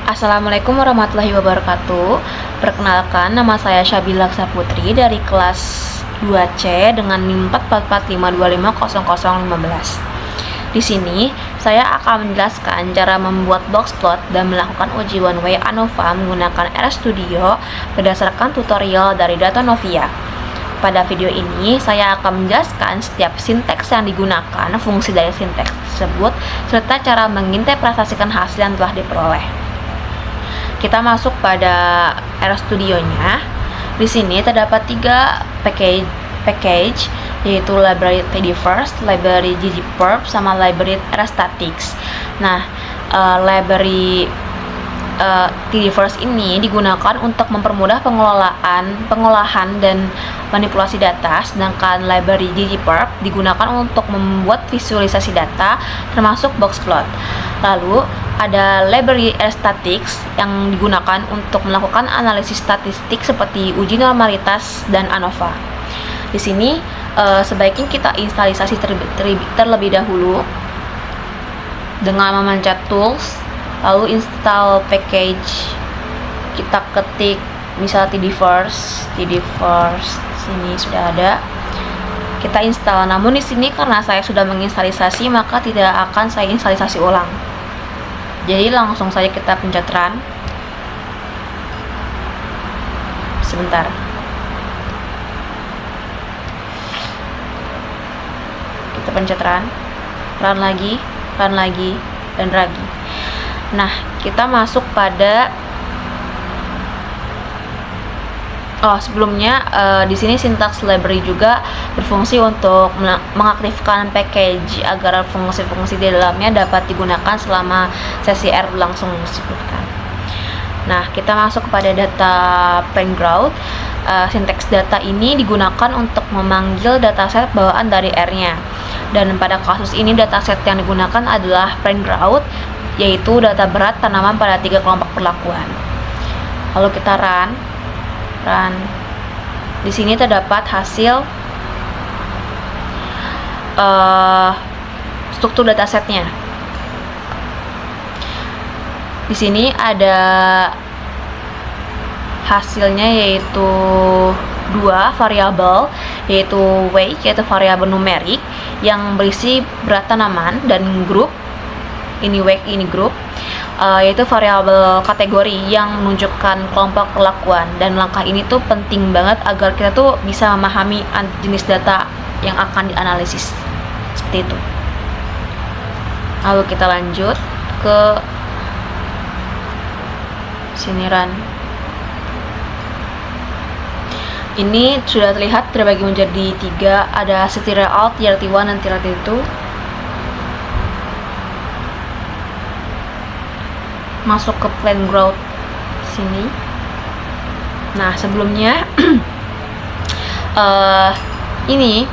Assalamualaikum warahmatullahi wabarakatuh. Perkenalkan, nama saya Syabila Saputri dari kelas 2C dengan NIM 44452500015. Di sini saya akan menjelaskan cara membuat boxplot dan melakukan uji one way ANOVA menggunakan RStudio berdasarkan tutorial dari Datanovia. Pada video ini, saya akan menjelaskan setiap sinteks yang digunakan, fungsi dari sinteks tersebut, serta cara menginterpretasikan hasil yang telah diperoleh. Kita masuk pada RStudio-nya. Di sini terdapat 3 package yaitu library Tidyverse, library ggperf, sama library RSstatics. Nah, library Tidyverse ini digunakan untuk mempermudah pengolahan dan manipulasi data, sedangkan library ggperf digunakan untuk membuat visualisasi data termasuk boxplot. Lalu ada library RSstatics yang digunakan untuk melakukan analisis statistik seperti uji normalitas dan ANOVA. Di sini sebaiknya kita instalisasi terlebih dahulu dengan memencet tools, lalu install package. Kita ketik misal Tidyverse sini sudah ada. Kita install. Namun di sini karena saya sudah menginstalisasi, maka tidak akan saya instalisasi ulang. Jadi langsung saja kita pencet run. Sebentar. Kita pencet run lagi, dan lagi. Nah, kita masuk pada sebelumnya di sini sintaks library juga berfungsi untuk mengaktifkan package agar fungsi-fungsi di dalamnya dapat digunakan selama sesi R berlangsung disebutkan. Nah, kita masuk kepada data playground. Sinteks data ini digunakan untuk memanggil dataset bawaan dari R-nya. Dan pada kasus ini dataset yang digunakan adalah playground, yaitu data berat tanaman pada 3 kelompok perlakuan. Lalu kita run. Di sini terdapat hasil struktur datasetnya. Di sini ada hasilnya yaitu 2 variabel, yaitu weight, yaitu variabel numerik yang berisi berat tanaman, dan grup, ini weight, ini grup, yaitu variabel kategori yang menunjukkan kelompok perlakuan. Dan langkah ini tuh penting banget agar kita tuh bisa memahami jenis data yang akan dianalisis, seperti itu. Lalu kita lanjut ke sini run. Ini sudah terlihat terbagi menjadi 3, ada TRL, TRT1, dan TRT2. Masuk ke playground sini. Nah, sebelumnya ini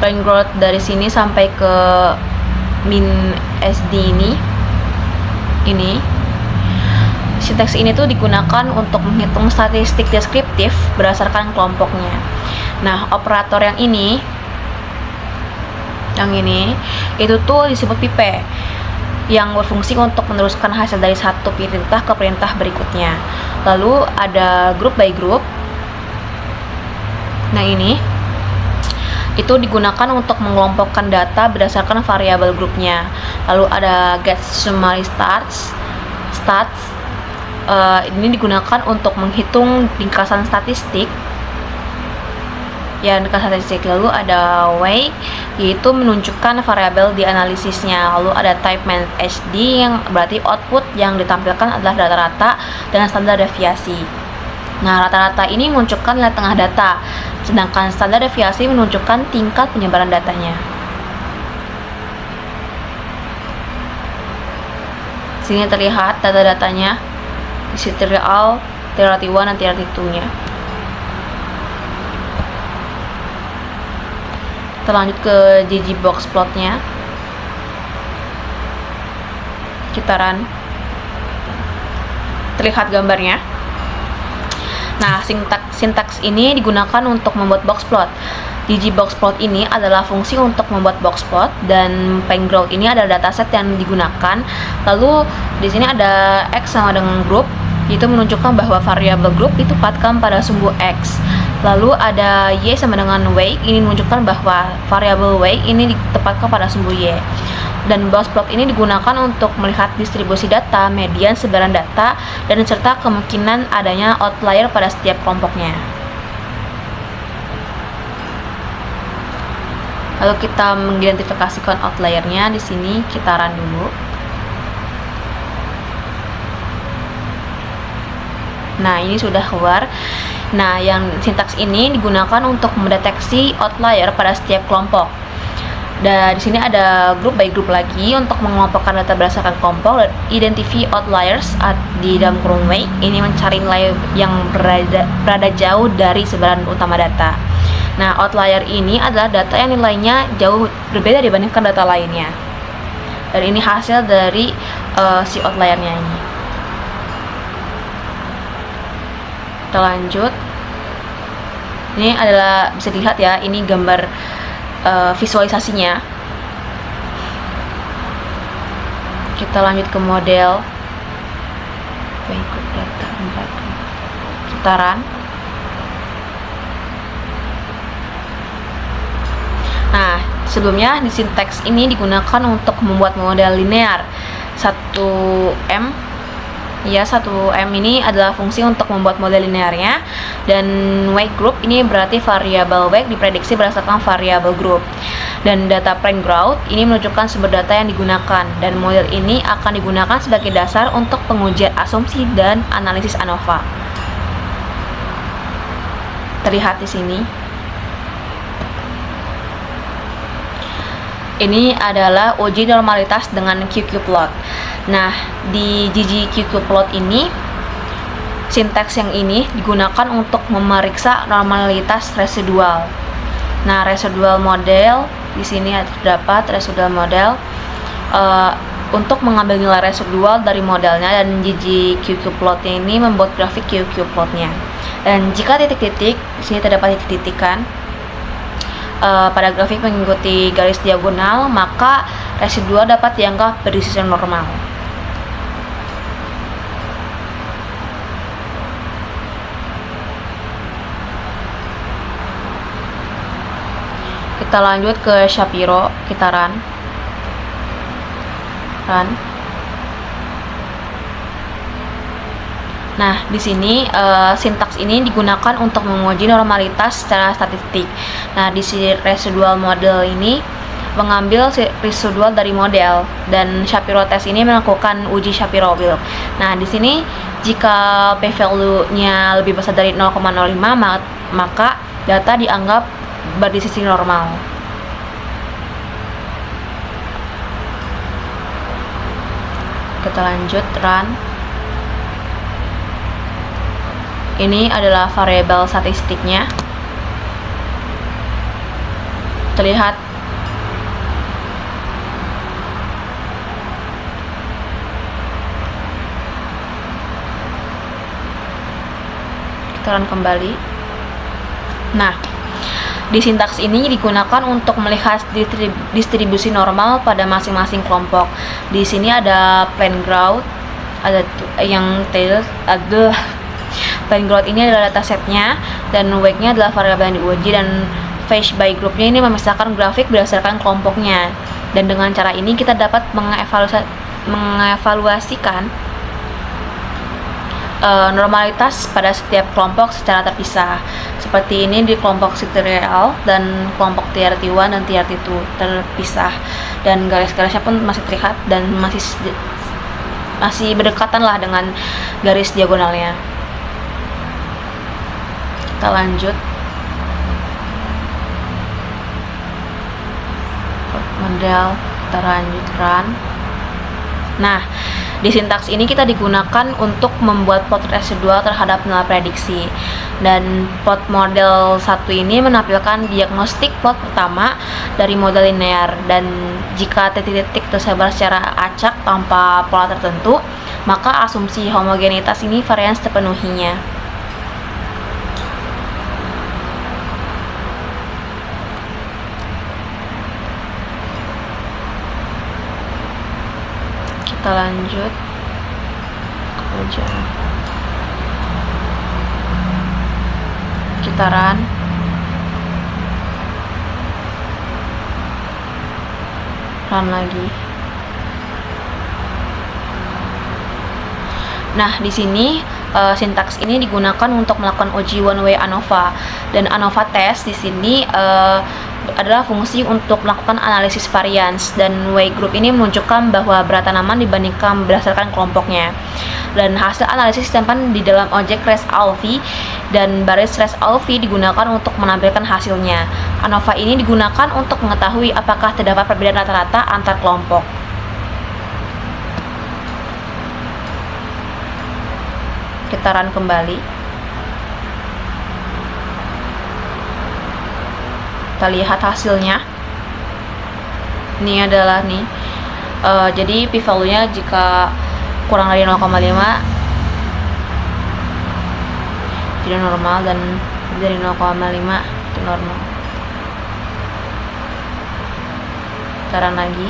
playground dari sini sampai ke min SD ini sinteks ini tuh digunakan untuk menghitung statistik deskriptif berdasarkan kelompoknya. Nah, operator yang ini itu tuh disebut pipe, yang berfungsi untuk meneruskan hasil dari satu perintah ke perintah berikutnya. Lalu ada group by group. Nah, ini itu digunakan untuk mengelompokkan data berdasarkan variabel grupnya. Lalu ada get summary stats. Ini digunakan untuk menghitung ringkasan statistik. Lalu ada way, yaitu menunjukkan variabel di analisisnya. Lalu ada type man HD, yang berarti output yang ditampilkan adalah rata-rata dengan standar deviasi. Nah, rata-rata ini menunjukkan nilai tengah data, sedangkan standar deviasi menunjukkan tingkat penyebaran datanya. Sini terlihat data-datanya, isi TRL, TRT1, dan TRT2-nya. Kita lanjut ke ggboxplot-nya. Kita run. Terlihat gambarnya. Nah, sintaks ini digunakan untuk membuat boxplot. ggboxplot ini adalah fungsi untuk membuat boxplot, dan playground ini adalah dataset yang digunakan. Lalu di sini ada X sama dengan group, itu menunjukkan bahwa variabel group ditempatkan pada sumbu X. Lalu ada Y sama dengan weight, ini menunjukkan bahwa variabel weight ini ditempatkan pada sumbu Y. Dan boxplot ini digunakan untuk melihat distribusi data, median, sebaran data, dan serta kemungkinan adanya outlier pada setiap kelompoknya. Lalu kita mengidentifikasikan outliernya. Di sini kita run dulu. Nah, ini sudah keluar. Nah, yang sintaks ini digunakan untuk mendeteksi outlier pada setiap kelompok. Dan di sini ada group by group lagi untuk mengelompokkan data berdasarkan kelompok. Dan identify outliers di dalam kurung weight ini mencari nilai yang berada jauh dari sebaran utama data. Nah, outlier ini adalah data yang nilainya jauh berbeda dibandingkan data lainnya. Dan ini hasil dari si outliernya ini. Kita lanjut. Ini adalah, bisa dilihat ya, ini gambar visualisasinya. Kita lanjut ke model. Kita run. Nah, sebelumnya di sintaks ini digunakan untuk membuat model linear 1M. Ya, 1M ini adalah fungsi untuk membuat model linearnya. Dan weight group ini berarti variabel weight diprediksi berdasarkan variabel group. Dan data playground ini menunjukkan sumber data yang digunakan. Dan model ini akan digunakan sebagai dasar untuk pengujian asumsi dan analisis ANOVA. Terlihat di sini. Ini adalah uji normalitas dengan QQ-plot. Nah, di ggQQ-plot ini, sintaks yang ini digunakan untuk memeriksa normalitas residual. Nah, residual model di sini terdapat residual model untuk mengambil nilai residual dari modelnya, dan ggQQ-plotnya ini membuat grafik QQ-plotnya. Dan jika titik-titik, di sini terdapat titik-titikan pada grafik mengikuti garis diagonal, maka residual dapat dianggap berdisisi normal. Kita lanjut ke Shapiro, kita run. Nah, di sini sintaks ini digunakan untuk menguji normalitas secara statistik. Nah, di sini residual model ini mengambil residual dari model, dan Shapiro test ini melakukan uji Shapiro-Wilk. Nah, di sini jika p-value-nya lebih besar dari 0,05, maka data dianggap berdisisi normal. Kita lanjut run. Ini adalah variabel statistiknya. Terlihat kita run kembali. Nah, di sintaks ini digunakan untuk melihat distribusi normal pada masing-masing kelompok. Di sini ada playground, ada yang tails, ada playground ini adalah datasetnya, dan weight-nya adalah variabel yang diuji, dan phase by group-nya ini memisahkan grafik berdasarkan kelompoknya. Dan dengan cara ini kita dapat mengevaluasikan normalitas pada setiap kelompok secara terpisah. Seperti ini di kelompok sidereal dan kelompok TRT1 dan TRT2 terpisah, dan garis-garisnya pun masih terlihat dan masih berdekatan lah dengan garis diagonalnya. Kita lanjut. Model, kita lanjut run. Nah, di sintaks ini kita digunakan untuk membuat plot residual terhadap nilai prediksi. Dan plot model 1 ini menampilkan diagnostik plot pertama dari model linear, dan jika titik-titik tersebar secara acak tanpa pola tertentu, maka asumsi homogenitas ini varians terpenuhinya. Kita lanjut kerja kitaran, run lagi. Nah, di sini sintaks ini digunakan untuk melakukan uji one way ANOVA, dan ANOVA test di sini adalah fungsi untuk melakukan analisis varians, dan way group ini menunjukkan bahwa berat tanaman dibandingkan berdasarkan kelompoknya. Dan hasil analisis disimpan di dalam objek REST-ALV, dan baris REST-ALV digunakan untuk menampilkan hasilnya. ANOVA ini digunakan untuk mengetahui apakah terdapat perbedaan rata-rata antar kelompok. Kita run kembali. Kita lihat hasilnya. Ini adalah nih. Jadi p-value-nya jika kurang dari 0,5 tidak normal, dan dari 0,5 itu normal. Kita run lagi.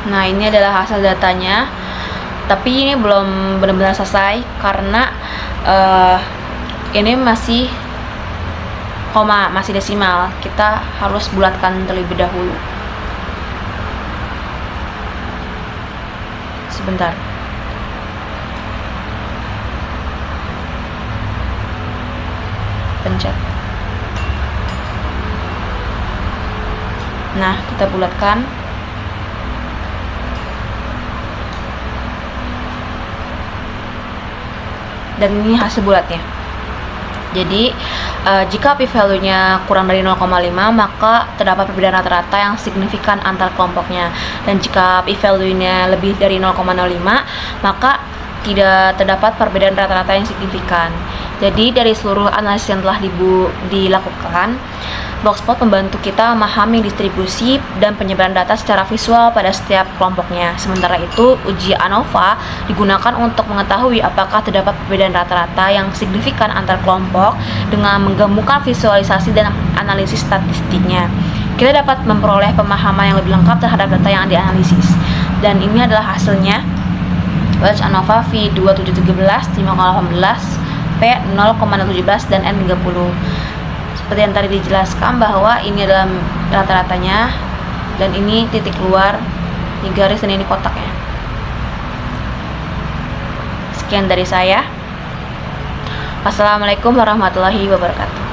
Nah, ini adalah hasil datanya, tapi ini belum benar-benar selesai karena ini masih koma, masih desimal. Kita harus bulatkan terlebih dahulu. Sebentar. Pencet. Nah, kita bulatkan. Dan ini hasil bulatnya. Jadi jika p-value-nya kurang dari 0,5 maka terdapat perbedaan rata-rata yang signifikan antar kelompoknya, dan jika p-value-nya lebih dari 0,05 maka tidak terdapat perbedaan rata-rata yang signifikan. Jadi dari seluruh analisis yang telah dilakukan, Boxplot membantu kita memahami distribusi dan penyebaran data secara visual pada setiap kelompoknya. Sementara itu, uji ANOVA digunakan untuk mengetahui apakah terdapat perbedaan rata-rata yang signifikan antar kelompok dengan menggabungkan visualisasi dan analisis statistiknya. Kita dapat memperoleh pemahaman yang lebih lengkap terhadap data yang dianalisis. Dan ini adalah hasilnya. Batch ANOVA V2713, 5,18, P 0,017, dan N30. Seperti yang tadi dijelaskan bahwa ini adalah rata-ratanya, dan ini titik luar, ini garis, dan ini kotaknya. Sekian dari saya. Wassalamualaikum warahmatullahi wabarakatuh.